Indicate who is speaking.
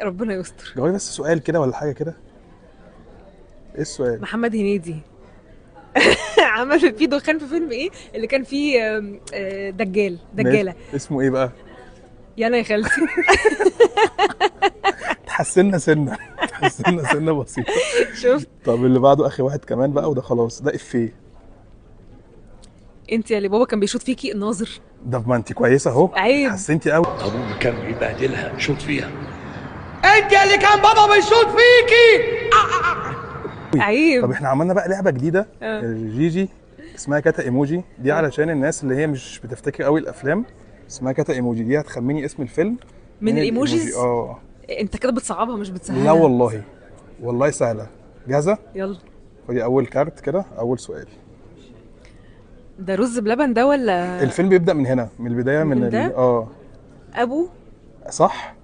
Speaker 1: ربنا يستر.
Speaker 2: جاوبي بس سؤال كده ولا حاجه كده. ايه السؤال؟
Speaker 1: محمد هنيدي عمل في دخان في فيلم ايه اللي كان فيه دجال
Speaker 2: ماشي،
Speaker 1: دجالة.
Speaker 2: اسمه ايه بقى؟
Speaker 1: يا انا يا خالتي.
Speaker 2: تحسنا سنه تحسنا سنه بسيطه.
Speaker 1: شفت؟
Speaker 2: طب اللي بعده اخر واحد كمان بقى، وده خلاص ده افيه.
Speaker 1: انت يا اللي بابا كان بيشوط فيكي الناظر.
Speaker 2: ده ما انت كويسه اهو،
Speaker 1: عيب.
Speaker 2: اتحسنتي قوي.
Speaker 3: ابوك كان بيبهدلها شوط فيها.
Speaker 4: انت اللي كان بابا بيشوط فيكي.
Speaker 2: طب
Speaker 1: عيب.
Speaker 2: احنا عملنا بقى لعبه جديده،
Speaker 1: اه.
Speaker 2: جيجي، اسمها كاتا ايموجي دي،
Speaker 1: اه.
Speaker 2: علشان الناس اللي هي مش بتفتكر قوي الافلام. اسمها كاتا ايموجي دي، هتخمني اسم الفيلم
Speaker 1: من
Speaker 2: الايموجي.
Speaker 1: الايموجيز.
Speaker 2: اه.
Speaker 1: انت كده بتصعبها مش
Speaker 2: لا
Speaker 1: بتسهلها.
Speaker 2: والله، والله سهله. جاهزه؟
Speaker 1: يلا.
Speaker 2: خدي اول كارت كده، اول سؤال.
Speaker 1: ده رز بلبن ده ولا؟
Speaker 2: الفيلم بيبدا من هنا، من البدايه،
Speaker 1: من ده.
Speaker 2: اه.
Speaker 1: ابو.
Speaker 2: صح.